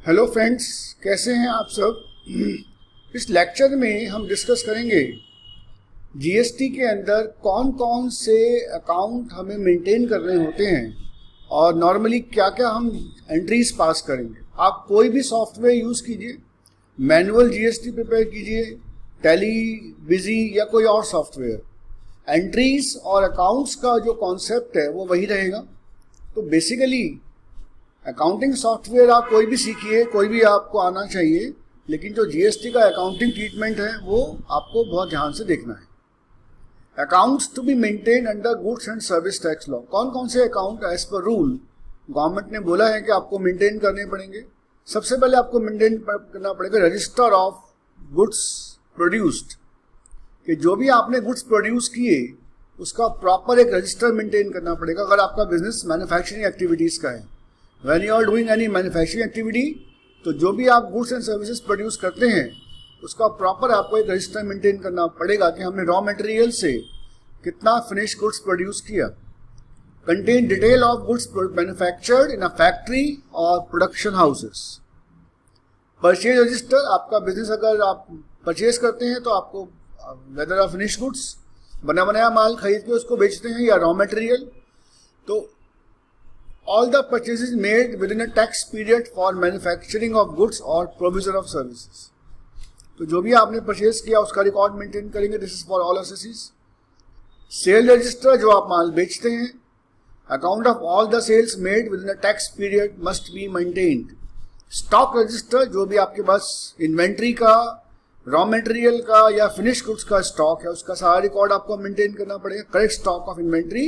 Hello friends, कैसे हैं आप सब। इस लेक्चर में हम डिस्कस करेंगे जीएसटी के अंदर कौन कौन से अकाउंट हमें मेंटेन करने होते हैं और नॉर्मली क्या क्या हम एंट्रीज पास करेंगे। आप कोई भी सॉफ्टवेयर यूज़ कीजिए, मैनुअल जीएसटी प्रिपेयर कीजिए, टैली, बिजी या कोई और सॉफ्टवेयर, एंट्रीज और अकाउंट्स का जो कॉन्सेप्ट है वो वही रहेगा। तो बेसिकली अकाउंटिंग सॉफ्टवेयर आप कोई भी सीखिए, कोई भी आपको आना चाहिए, लेकिन जो जीएसटी का अकाउंटिंग ट्रीटमेंट है वो आपको बहुत ध्यान से देखना है। Accounts to be maintain under goods and service tax law. कौन कौन से अकाउंट एज पर रूल गवर्नमेंट ने बोला है कि आपको मेंटेन करने पड़ेंगे। सबसे पहले आपको मेंटेन करना पड़ेगा रजिस्टर ऑफ गुड्स प्रोड्यूस्ड, कि जो भी आपने गुड्स प्रोड्यूस किए उसका प्रॉपर एक रजिस्टर मेंटेन करना पड़ेगा। अगर आपका बिजनेस मैन्युफैक्चरिंग एक्टिविटीज़ का है, when you are doing any manufacturing activity, तो जो भी आप गुड्स एंड सर्विसेज प्रोड्यूस करते हैं उसका प्रॉपर आपको एक रजिस्टर मेंटेन करना पड़ेगा कि हमने रॉ मटेरियल से कितना फिनिश गुड्स प्रोड्यूस किया। Contain detail of goods manufactured in a factory और प्रोडक्शन हाउसेस। परचेज रजिस्टर, आपका बिजनेस अगर आप परचेज करते हैं तो आपको वेदर ऑफ फिनिश गुड्स, बना बनाया माल खरीद के उसको बेचते हैं या रॉ मटेरियल, तो all the purchases made within a tax period for manufacturing of goods or provision of services। तो जो भी आपने परचेज किया उसका रिकॉर्ड मेंटेन करेंगे। This is for all assessees. Sale register, जो आप माल बेचते हैं, account of all the sales made within a tax period must be maintained. Stock register, जो भी आपके पास इन्वेंट्री का, रॉ मटेरियल का या फिनिश गुड्स का स्टॉक है उसका सारा रिकॉर्ड आपको मेंटेन करना पड़ेगा। Correct stock of inventory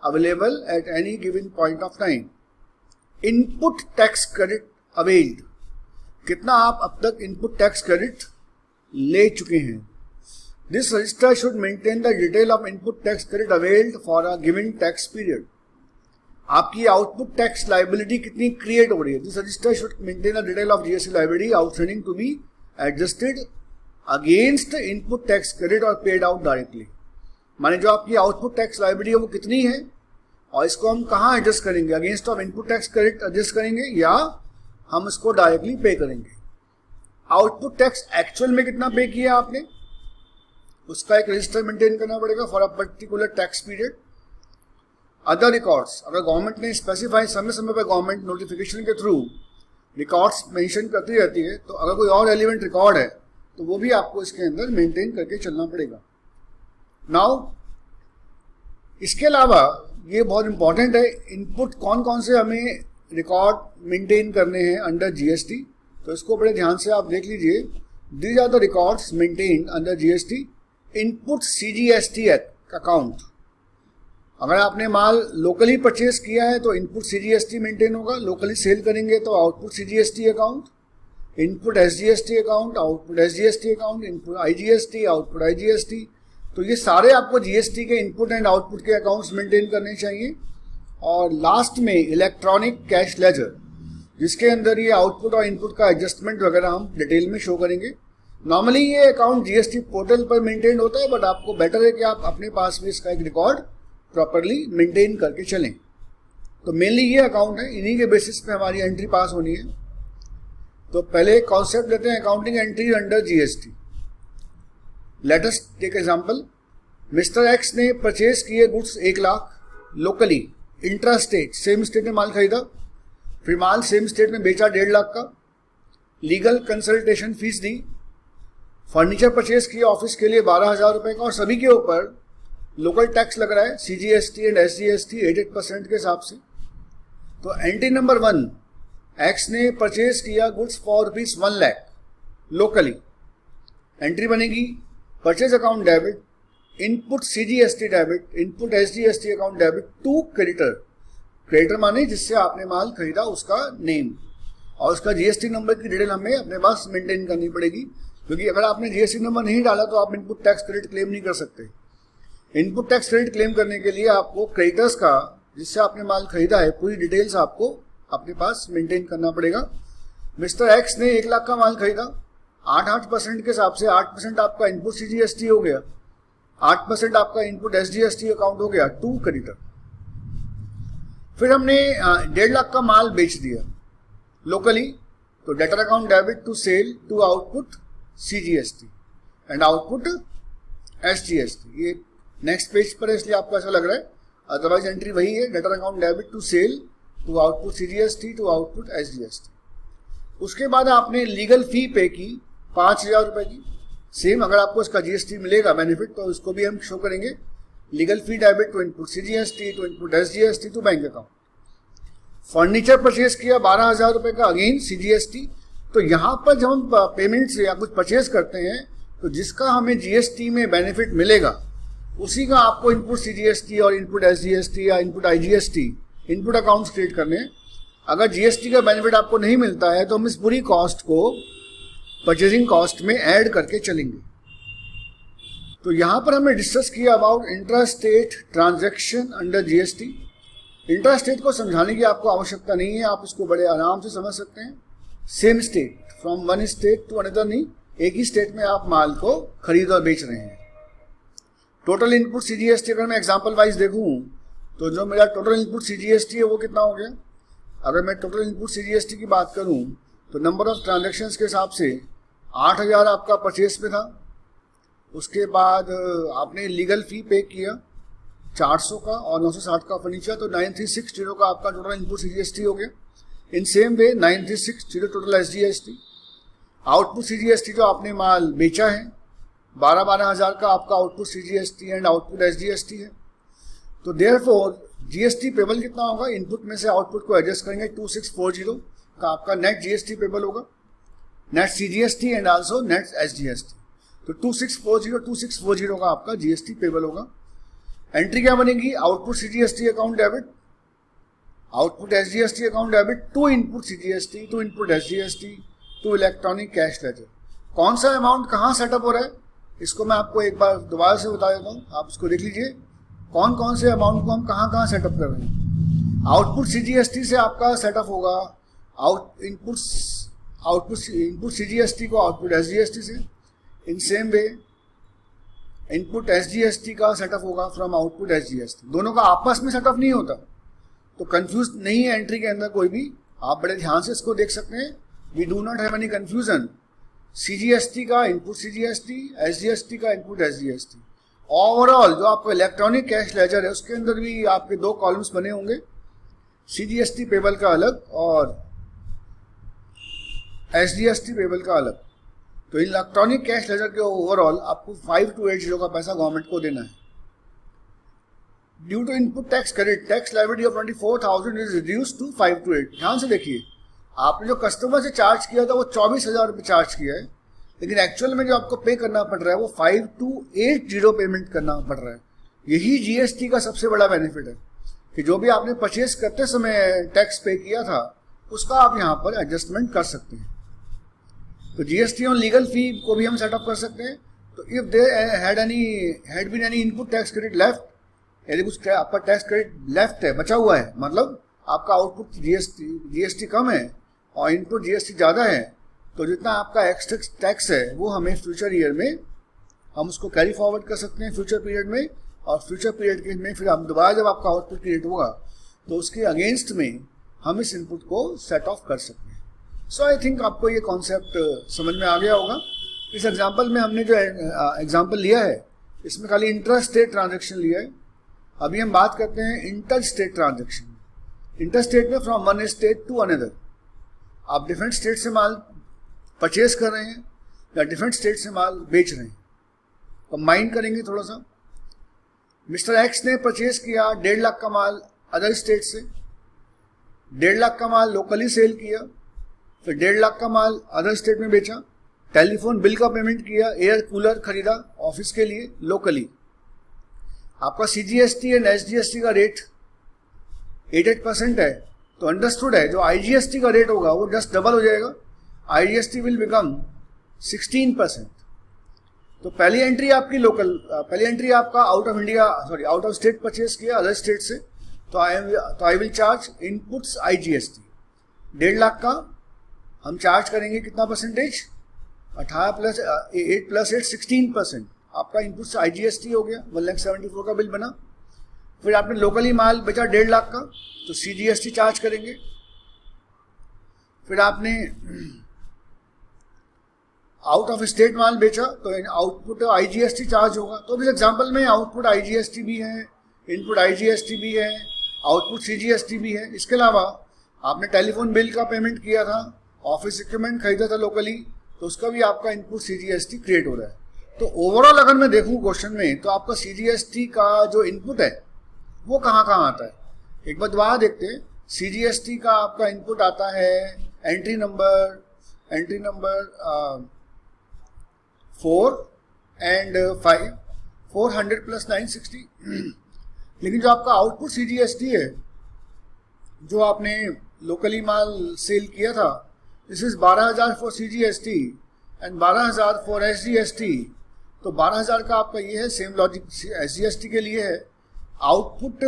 available at any given point of time। Input tax credit availed, कितना आप अब तक इनपुट टैक्स क्रेडिट ले चुके हैं। This register should maintain the detail of input tax credit availed for a given tax period. आपकी output tax liability कितनी create हो रही है। This register should maintain the detail of GST liability outstanding to be adjusted against input tax credit और paid out directly. माने जो आपकी output tax liability है वो कितनी है और इसको हम कहाँ एडजस्ट करेंगे, against of input tax credit adjust करेंगे या हम इसको डायरेक्टली पे करेंगे। आउटपुट टैक्स एक्चुअल में कितना पे किया आपने, उसका एक रजिस्टर मेंटेन करना पड़ेगा for a particular tax period. Other records, अगर गवर्नमेंट ने स्पेसिफाई समय समय पर गवर्नमेंट नोटिफिकेशन के थ्रू रिकॉर्ड्स मेंशन करती रहती है, तो अगर कोई और रेलिवेंट रिकॉर्ड है तो वो भी आपको इसके अंदर मेंटेन करके चलना पड़ेगा। नाउ इसके अलावा ये बहुत इंपॉर्टेंट है, इनपुट कौन कौन से हमें रिकॉर्ड मेंटेन करने हैं अंडर जीएसटी, तो इसको बड़े ध्यान से आप देख लीजिए। These are the records maintained under GST. Input CGST account, अगर आपने माल लोकली परचेज किया है तो इनपुट सीजीएसटी मेंटेन होगा, लोकली सेल करेंगे तो output CGST account, input SGST account, output SGST account, input IGST, output IGST. तो ये सारे आपको जीएसटी के इनपुट एंड आउटपुट के अकाउंट्स मेंटेन करने चाहिए। और लास्ट में इलेक्ट्रॉनिक कैश लेजर, जिसके अंदर ये आउटपुट और इनपुट का एडजस्टमेंट वगैरह हम डिटेल में शो करेंगे। नॉर्मली ये अकाउंट जीएसटी पोर्टल पर मेंटेन होता है, बट आपको बेटर है कि आप अपने पास भी इसका एक रिकॉर्ड प्रॉपरली मेंटेन करके चलें। तो मेनली ये अकाउंट है, इन्हीं के बेसिस पे हमारी एंट्री पास होनी है। तो पहले कॉन्सेप्ट लेते हैं accounting entry under GST. Let us take example. Mister X ने परचेज किए goods 1 lakh locally, intra state, same state में माल खरीदा, फिर माल सेम स्टेट में बेचा 1.5 लाख का, लीगल कंसल्टेशन फीस दी, फर्नीचर परचेज किया ऑफिस के लिए 12,000 रुपये का, और सभी के ऊपर लोकल टैक्स लग रहा है सीजीएसटी एंड एसजीएसटी 88% के हिसाब से। तो एंट्री नंबर 1, एक्स ने परचेज किया goods for ₹1 lakh locally. Entry बनेगी purchase account debit, input CGST debit, input SGST account debit to creditor. Creditor माने जिससे आपने माल खरीदा उसका नेम और उसका जीएसटी नंबर की डिटेल हमें अपने पास मेंटेन करनी पड़ेगी, क्योंकि अगर आपने जीएसटी नंबर नहीं डाला तो आप इनपुट टैक्स क्रेडिट क्लेम नहीं कर सकते। इनपुट टैक्स क्रेडिट क्लेम करने के लिए आपको क्रेडिटर्स का, जिससे आपने माल खरीदा है, पूरी डिटेल्स आपको अपने पास मेंटेन करना पड़ेगा। मिस्टर एक्स ने 1 लाख का माल खरीदा, 8% के हिसाब से 8% आपका इनपुट सीजीएसटी हो गया, 8% आपका इनपुट एसजीएसटी अकाउंट हो गया टू क्रेडिटर। फिर हमने 1.5 लाख का माल बेच दिया लोकली, तो debtor account debit to sale to output CGST and output SGST। ये नेक्स्ट पेज पर है इसलिए आपको ऐसा लग रहा है, अदरवाइज एंट्री वही है, debtor account debit to sale to output CGST to output SGST। उसके बाद आपने लीगल फी पे की 5,000 रुपये की। सेम अगर आपको इसका GST मिलेगा बेनिफिट तो इसको भी हम शो करेंगे, legal fee debit to input CGST to input SGST to bank account. Furniture purchase किया 12,000 रुपये का, अगेन CGST। तो यहाँ पर जब हम पेमेंट से या कुछ परचेज करते हैं तो जिसका हमें GST में बेनिफिट मिलेगा उसी का आपको इनपुट CGST और इनपुट SGST या input IGST input accounts create करने हैं। अगर GST का बेनिफिट आपको नहीं मिलता है तो हम इस पूरी कॉस्ट को परचेजिंग कॉस्ट में ऐड करके चलेंगे। तो यहाँ पर हमने डिस्कस किया about intra state transaction under GST। Intra state को समझाने की आपको आवश्यकता नहीं है, आप इसको बड़े आराम से समझ सकते हैं। Same state, from one state to another नहीं, एक ही स्टेट में आप माल को खरीद और बेच रहे हैं। टोटल इनपुट CGST अगर मैं एग्जांपल वाइज देखूं तो जो मेरा टोटल इनपुट CGST है वो कितना हो गया। अगर मैं टोटल इनपुट CGST की बात करूं तो नंबर ऑफ ट्रांजैक्शंस के हिसाब से 8,000 आपका परचेस पे था। उसके बाद आपने लीगल फी पे किया 400 का और 960 का फर्नीचर, तो 9360 का आपका टोटल इनपुट CGST हो गया। In same way 9360 total SGST। Output CGST जो आपने माल बेचा है 12,000 का आपका output CGST and output SGST है। तो देयरफॉर GST पेबल कितना होगा, इनपुट में से आउटपुट को एडजस्ट करेंगे 2640 का आपका नेट GST पेबल होगा, net CGST and also net SGST। तो 2640 का आपका GST पेबल होगा। एंट्री क्या बनेगी, output CGST account debit, output SGST account debit to input CGST to input SGST to electronic cash ledger. कौन सा अमाउंट कहाँ सेटअप हो रहा है इसको मैं आपको एक बार दोबारा से बता देता हूँ, आप इसको देख लीजिए कौन कौन से अमाउंट को हम कहाँ सेटअप कर रहे हैं। आउटपुट CGST से आपका सेटअप होगा इनपुट CGST को आउटपुट SGST से। In same way input SGST का सेटअप होगा फ्रॉम आउटपुट SGST। दोनों का आपस में सेटअप नहीं होता, तो कंफ्यूज नहीं है एंट्री के अंदर कोई भी, आप बड़े ध्यान से इसको देख सकते हैं। We do not have any confusion. CGST का इनपुट CGST, SGST का इनपुट SGST। ओवरऑल जो आपका इलेक्ट्रॉनिक कैश लेजर है उसके अंदर भी आपके दो कॉलम्स बने होंगे, CGST पेबल का अलग और SGST पेबल का अलग। तो इलेक्ट्रॉनिक कैश लेजर के ओवरऑल आपको 5280 का पैसा गवर्नमेंट को देना है। Due to input tax credit, tax liability of 24,000 is reduce to 528। ध्यान से देखिए, आपने जो कस्टमर से चार्ज किया था वो 24,000 रुपये चार्ज किया है, लेकिन एक्चुअल में जो आपको पे करना पड़ रहा है वो 5280 पेमेंट करना पड़ रहा है। यही GST का सबसे बड़ा बेनिफिट है कि जो भी आपने परचेज करते समय टैक्स पे किया था उसका आप यहाँ पर एडजस्टमेंट कर सकते हैं। तो GST ऑन लीगल फी को भी हम सेटअप कर सकते हैं। तो if there had been any input tax credit left, यदि कुछ आपका टैक्स क्रेडिट लेफ्ट है, बचा हुआ है, मतलब आपका आउटपुट GST कम है और इनपुट GST ज़्यादा है, तो जितना आपका एक्स्ट्रा टैक्स है वो हमें फ्यूचर ईयर में हम उसको कैरी फॉरवर्ड कर सकते हैं फ्यूचर पीरियड में, और फ्यूचर पीरियड के में फिर हम दोबारा जब आपका आउटपुट क्रिएट होगा तो उसके अगेंस्ट में हम इस इनपुट को सेट ऑफ कर सकते हैं। सो आई थिंक आपको ये कॉन्सेप्ट समझ में आ गया होगा। इस एग्जाम्पल में हमने जो एग्जाम्पल लिया है इसमें खाली इंटर स्टेट ट्रांजेक्शन लिया है। अभी हम बात करते हैं inter state transaction. Inter state में from one state to another, आप डिफरेंट स्टेट से माल परचेज कर रहे हैं या डिफरेंट स्टेट से माल बेच रहे हैं। कंबाइन करेंगे थोड़ा सा। मिस्टर एक्स ने परचेज किया 1.5 लाख का माल अदर स्टेट से, 1.5 लाख का माल लोकली सेल किया, फिर 1.5 लाख का माल अदर स्टेट में बेचा, टेलीफोन बिल का पेमेंट किया, एयर कूलर खरीदा ऑफिस के लिए लोकली। आपका CGST एंड SGST का रेट 88% है, तो अंडरस्टूड है जो IGST का रेट होगा वो जस्ट डबल हो जाएगा, IGST विल बिकम 16%। तो पहली एंट्री आपकी लोकल, पहली एंट्री आपका आउट ऑफ स्टेट परचेज किया अदर स्टेट से, तो I will charge inputs IGST। 1.5 lakh का हम चार्ज करेंगे कितना परसेंटेज, 18 + 8 + 8 16%। आपका इनपुट्स IGST हो गया, 1,74,000 का बिल बना। फिर आपने लोकली माल बेचा 1.5 लाख का, तो CGST चार्ज करेंगे। फिर आपने आउट ऑफ स्टेट माल बेचा तो आउटपुट आईजीएसटी चार्ज होगा। तो इस एग्जांपल में आउटपुट आईजीएसटी भी है, इनपुट आईजीएसटी भी है, आउटपुट सीजीएसटी भी है। इसके अलावा आपने टेलीफोन बिल का पेमेंट किया था, ऑफिस इक्विपमेंट खरीदा था लोकली, तो उसका भी आपका इनपुट सीजीएसटी क्रिएट हो रहा है। तो ओवरऑल अगर मैं देखूं क्वेश्चन में, तो आपका सीजीएसटी का जो इनपुट है वो कहाँ कहाँ आता है, एक बार दोबारा देखते हैं। सीजीएसटी का आपका इनपुट आता है एंट्री नंबर 4 एंड 5, 400 प्लस 960। लेकिन जो आपका आउटपुट सीजीएसटी है, जो आपने लोकली माल सेल किया था, this is 12,000 for CGST and 12,000 for SGST. तो 12,000 का आपका ये है, सेम लॉजिक एसजीएसटी के लिए है। Output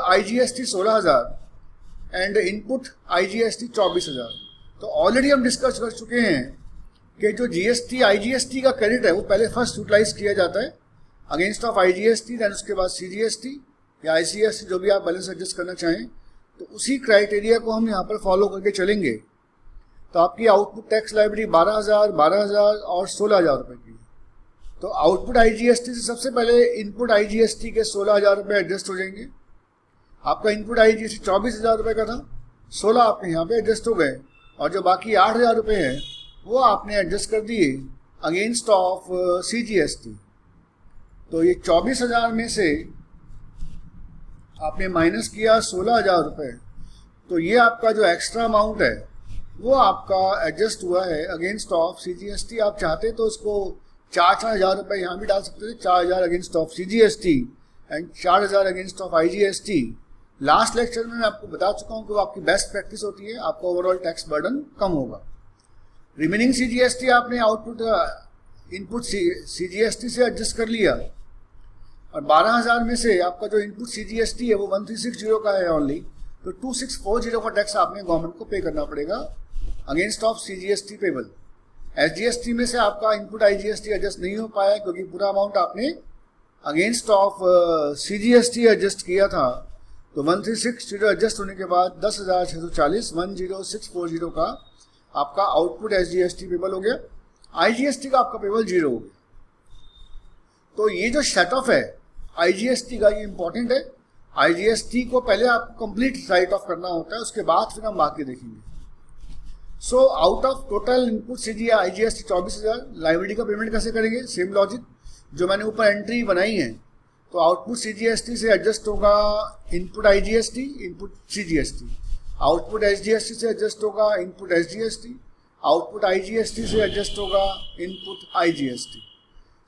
IGST 16,000 and input IGST 24,000। तो ऑलरेडी हम डिस्कस कर चुके हैं कि जो जीएसटी आईजीएसटी का क्रेडिट है वो पहले फर्स्ट यूटिलाइज किया जाता है अगेंस्ट ऑफ आईजीएसटी, देन उसके बाद सीजीएसटी या आईसीएसटी, जो भी आप बैलेंस एडजस्ट करना चाहें। तो उसी क्राइटेरिया को हम यहाँ पर फॉलो करके चलेंगे। तो आपकी आउटपुट टैक्स लायबिलिटी 12,000 और 16,000 रुपये की। तो आउटपुट आईजीएसटी से सबसे पहले इनपुट आईजीएसटी के 16,000 रुपये एडजस्ट हो जाएंगे। आपका इनपुट आईजीएसटी 24,000 रुपये का था, 16 आपके यहाँ पे एडजस्ट हो गए, और जो बाकी 8,000 रुपये हैं वो आपने एडजस्ट कर दिए अगेंस्ट ऑफ सीजीएसटी। तो ये 24,000 में से आपने माइनस किया 16,000 रुपये, तो ये आपका जो एक्स्ट्रा अमाउंट है वो आपका एडजस्ट हुआ है अगेंस्ट ऑफ सीजीएसटी। आप चाहते तो उसको 4,000 रुपये यहाँ भी डाल सकते थे, 4,000 against of CGST and 4,000 against of IGST. Last lecture में मैं आपको बता चुका हूँ कि वो आपकी बेस्ट प्रैक्टिस होती है, आपका ओवरऑल टैक्स बर्डन कम होगा। रिमेनिंग सीजीएसटी आपने आउटपुट इनपुट सीजीएसटी से एडजस्ट कर लिया, और 12,000 में से आपका जो इनपुट सीजीएसटी है वो 1360 का है ओनली, तो 2640 का टैक्स आपने गवर्नमेंट को पे करना पड़ेगा against of CGST payable. SGST में से आपका इनपुट आईजीएसटी एडजस्ट नहीं हो पाया क्योंकि पूरा अमाउंट आपने अगेंस्ट ऑफ सीजीएसटी एडजस्ट किया था। तो 1360 एडजस्ट होने के बाद 10,640 10640 का आपका आउटपुट एसजीएसटी पेबल हो गया। आईजीएसटी का आपका पेबल 0 हो गया। तो ये जो सेट ऑफ है आईजीएसटी का, ये इंपॉर्टेंट है। आईजीएसटी को पहले आपको कंप्लीट राइट ऑफ करना होता है, उसके बाद फिर हम बाकी देखेंगे। So out of total input CG IGST 24,000, liability का पेमेंट कैसे करेंगे, सेम लॉजिक जो मैंने ऊपर एंट्री बनाई है। तो आउटपुट सीजीएसटी से एडजस्ट होगा input IGST, input CGST. Output SGST से एडजस्ट होगा इनपुट एसजीएसटी। आउटपुट आईजीएसटी से एडजस्ट होगा इनपुट आईजीएसटी।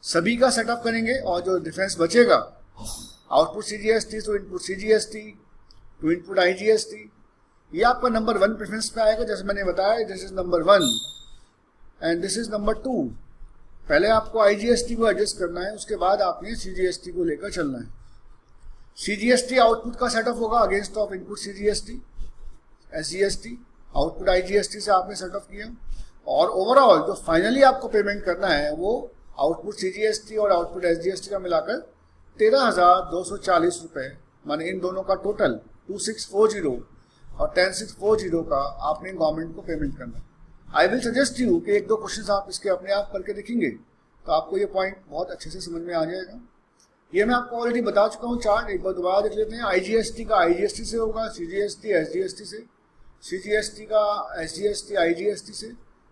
सभी का सेटअप करेंगे, और जो डिफरेंस बचेगा output CGST to input CGST to input IGST, ये आपका नंबर 1 प्रेफरेंस पे आएगा। जैसे मैंने बताया, this is number 1 and this is number 2। पहले आपको आईजीएसटी को एडजस्ट करना है, उसके बाद आपने सीजीएसटी को लेकर चलना है। सीजीएसटी आउटपुट का सेटअप होगा against of input CGST SGST. Output IGST से आपने सेटअप किया, और ओवरऑल जो फाइनली आपको पेमेंट करना है वो आउटपुट सीजीएसटी और आउटपुट एसजीएसटी का मिलाकर 13,240 रुपये, माने इन दोनों का टोटल 2640 और 10640 का आपने गवर्नमेंट को पेमेंट करना है। आई विल सजेस्ट यू कि 1-2 क्वेश्चंस आप इसके अपने आप करके देखेंगे तो आपको ये पॉइंट बहुत अच्छे से समझ में आ जाएगा। ये मैं आपको ऑलरेडी बता चुका हूँ चार्ट, एक बार दोबारा देख लेते हैं। आईजीएसटी का आईजीएसटी से होगा, सीजीएसटी एसजीएसटी से, सीजीएसटी का एसजीएसटी आईजीएसटी से,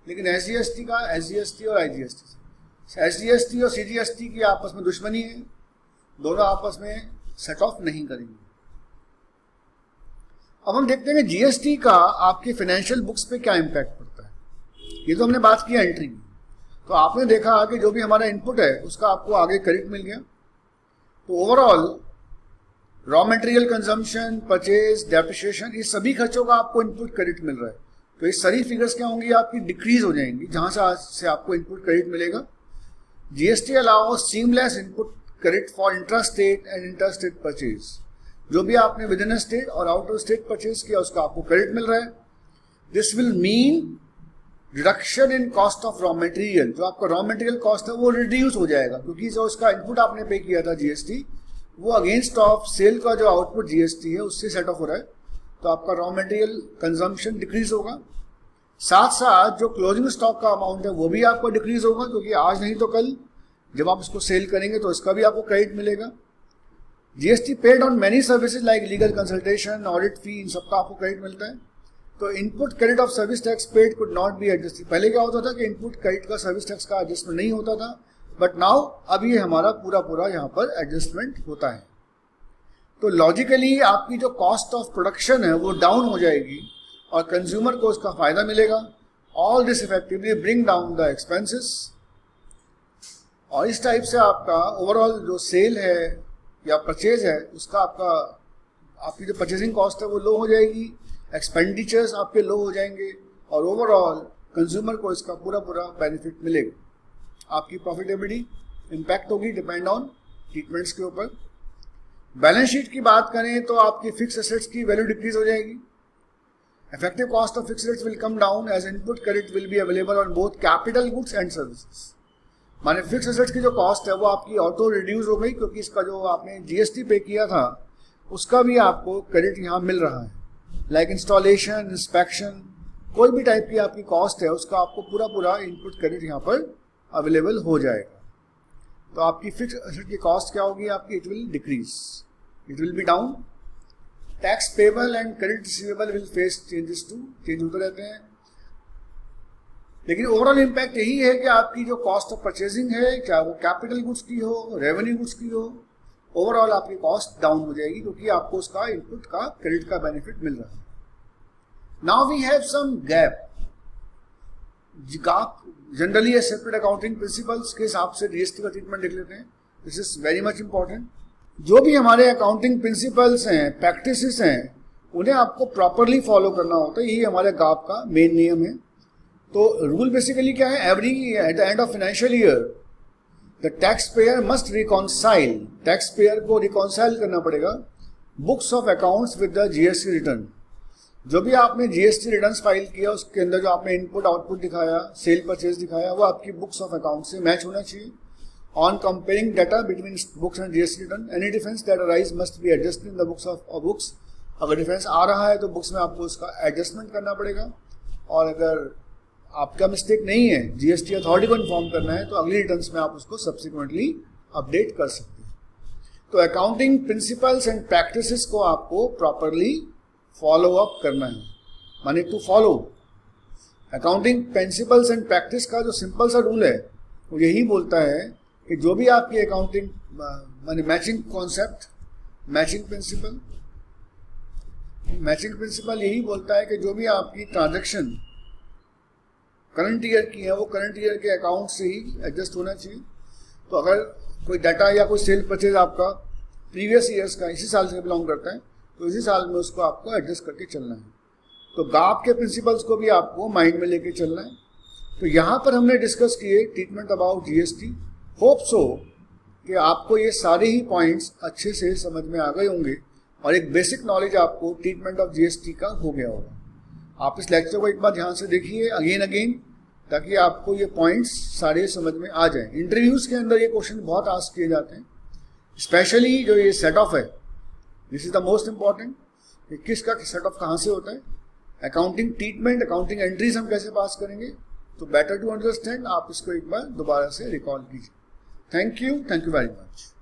लेकिन एसजीएसटी का एसजीएसटी और आईजीएसटी से। एसजीएसटी और सीजीएसटी की आपस में दुश्मनी है, दोनों आपस में सेट ऑफ नहीं करेंगे। अब हम देखते हैं जीएसटी का आपके फाइनेंशियल बुक्स पे क्या इम्पैक्ट पड़ता है। ये तो हमने बात की एंट्री की, तो आपने देखा कि जो भी हमारा इनपुट है उसका आपको आगे क्रेडिट मिल गया। तो overall raw material consumption, purchase, depreciation, ये सभी खर्चों का आपको इनपुट क्रेडिट मिल रहा है। तो ये सारी फिगर्स क्या होंगी, आपकी डिक्रीज हो जाएंगी जहां से आपको इनपुट क्रेडिट मिलेगा। GST allow seamless input credit for intra state and inter state purchase. जो भी आपने विद इन स्टेट और आउट ऑफ स्टेट परचेज किया उसका आपको क्रेडिट मिल रहा है। This will mean reduction in cost of raw material. जो आपका रॉ मटेरियल कॉस्ट है वो रिड्यूस हो जाएगा, क्योंकि जो उसका इनपुट आपने पे किया था जीएसटी, वो अगेंस्ट ऑफ सेल का जो आउटपुट जीएसटी है उससे सेट ऑफ हो रहा है। तो आपका रॉ मटेरियल कंजम्पशन डिक्रीज होगा। साथ साथ जो क्लोजिंग स्टॉक का अमाउंट है वो भी आपका डिक्रीज होगा, क्योंकि आज नहीं तो कल जब आप इसको सेल करेंगे तो इसका भी आपको क्रेडिट मिलेगा। GST paid on many services like legal consultation, audit fee, इन सबका आपको क्रेडिट मिलता है। तो input credit of service tax paid could not be adjusted. पहले क्या होता था कि इनपुट क्रेडिट का सर्विस टैक्स का एडजस्टमेंट नहीं होता था, बट नाउ अब ये हमारा पूरा यहाँ पर एडजस्टमेंट होता है। तो लॉजिकली आपकी जो कॉस्ट ऑफ प्रोडक्शन है वो डाउन हो जाएगी और कंज्यूमर को उसका फायदा मिलेगा। All this effectively bring down the expenses, और इस टाइप से आपका ओवरऑल जो सेल है या परचेज है उसका आपकी जो परचेजिंग कॉस्ट है वो लो हो जाएगी, एक्सपेंडिचर्स आपके लो हो जाएंगे और ओवरऑल कंज्यूमर को इसका पूरा बेनिफिट मिलेगा। आपकी प्रॉफिटेबिलिटी इम्पैक्ट होगी डिपेंड ऑन ट्रीटमेंट्स के ऊपर। बैलेंस शीट की बात करें तो आपकी फिक्स एसेट्स की वैल्यू डिक्रीज हो जाएगी। Effective cost of fix assets will come down as input credit will be available on both capital goods and services. माने फिक्स एसेट्स की जो कॉस्ट है वो आपकी ऑटो रिड्यूस हो गई, क्योंकि इसका जो आपने जीएसटी पे किया था उसका भी आपको क्रेडिट यहाँ मिल रहा है। लाइक इंस्टॉलेशन, इंस्पेक्शन, कोई भी टाइप की आपकी कॉस्ट है उसका आपको पूरा इनपुट क्रेडिट यहाँ पर अवेलेबल हो जाएगा। तो आपकी फिक्स एसेट की कॉस्ट क्या होगी आपकी, it will decrease, it will be down. Tax payable and credit receivable will face changes to, change होते रहते हैं, लेकिन ओवरऑल इम्पैक्ट यही है कि आपकी जो कॉस्ट ऑफ परचेजिंग है, चाहे वो कैपिटल गुड्स की हो, रेवेन्यू गुड्स की हो, ओवरऑल आपकी कॉस्ट डाउन हो जाएगी क्योंकि आपको उसका इनपुट का क्रेडिट का बेनिफिट मिल रहा है। Now we have some gap. Generally a separate accounting principles के हिसाब से जीएसटी का ट्रीटमेंट देख लेते हैं। This is very much important. जो भी हमारे अकाउंटिंग प्रिंसिपल्स हैं, प्रैक्टिसेस हैं, उन्हें आपको प्रॉपरली फॉलो करना होता है। यही हमारे गैप का मेन नियम है। तो रूल बेसिकली क्या है, at the end of financial year the tax payer must reconcile, tax payer को रिकॉन्साइल करना पड़ेगा books of accounts with the GST return. जो भी आपने जीएसटी रिटर्न्स फाइल किया उसके अंदर जो आपने इनपुट आउटपुट दिखाया, सेल परचेज दिखाया, वो आपकी बुक्स ऑफ अकाउंट से मैच होना चाहिए। On comparing data between books and GST return, any difference that arise must be adjusted in the books of books. अगर डिफरेंस आ रहा है तो बुक्स में आपको उसका एडजस्टमेंट करना पड़ेगा, और अगर आपका मिस्टेक नहीं है, जीएसटी अथॉरिटी को इन्फॉर्म करना है, तो अगली रिटर्न्स में आप उसको सब्सिक्वेंटली अपडेट कर सकते हैं। तो अकाउंटिंग प्रिंसिपल्स एंड प्रैक्टिसेस को आपको प्रॉपरली फॉलो अप करना है, माने to follow. Accounting principles and practice का जो सिंपल सा रूल है वो यही बोलता है कि जो भी आपकी अकाउंटिंग माने मैचिंग कॉन्सेप्ट, मैचिंग प्रिंसिपल यही बोलता है कि जो भी आपकी ट्रांजैक्शन करंट ईयर की है वो करंट ईयर के अकाउंट से ही एडजस्ट होना चाहिए। तो अगर कोई डाटा या कोई सेल परचेज आपका प्रीवियस ईयर्स का, इसी साल से बिलोंग करता है, तो इसी साल में उसको आपको एडजस्ट करके चलना है। तो गैप के प्रिंसिपल्स को भी आपको माइंड में लेके चलना है। तो यहाँ पर हमने डिस्कस किए treatment about GST. Hope so कि आपको ये सारे ही पॉइंट्स अच्छे से समझ में आ गए होंगे और एक बेसिक नॉलेज आपको ट्रीटमेंट ऑफ जीएसटी का हो गया होगा। आप इस लेक्चर को एक बार ध्यान से देखिए अगेन, ताकि आपको ये पॉइंट्स सारे समझ में आ जाएं। इंटरव्यूज के अंदर ये क्वेश्चन बहुत आस्क किए जाते हैं, स्पेशली जो ये सेट ऑफ है, this is the most important. कि किसका सेट ऑफ कहाँ से होता है, अकाउंटिंग ट्रीटमेंट, अकाउंटिंग एंट्रीज हम कैसे पास करेंगे। तो बेटर टू अंडरस्टैंड आप इसको एक बार दोबारा से रिकॉल कीजिए। Thank you very much.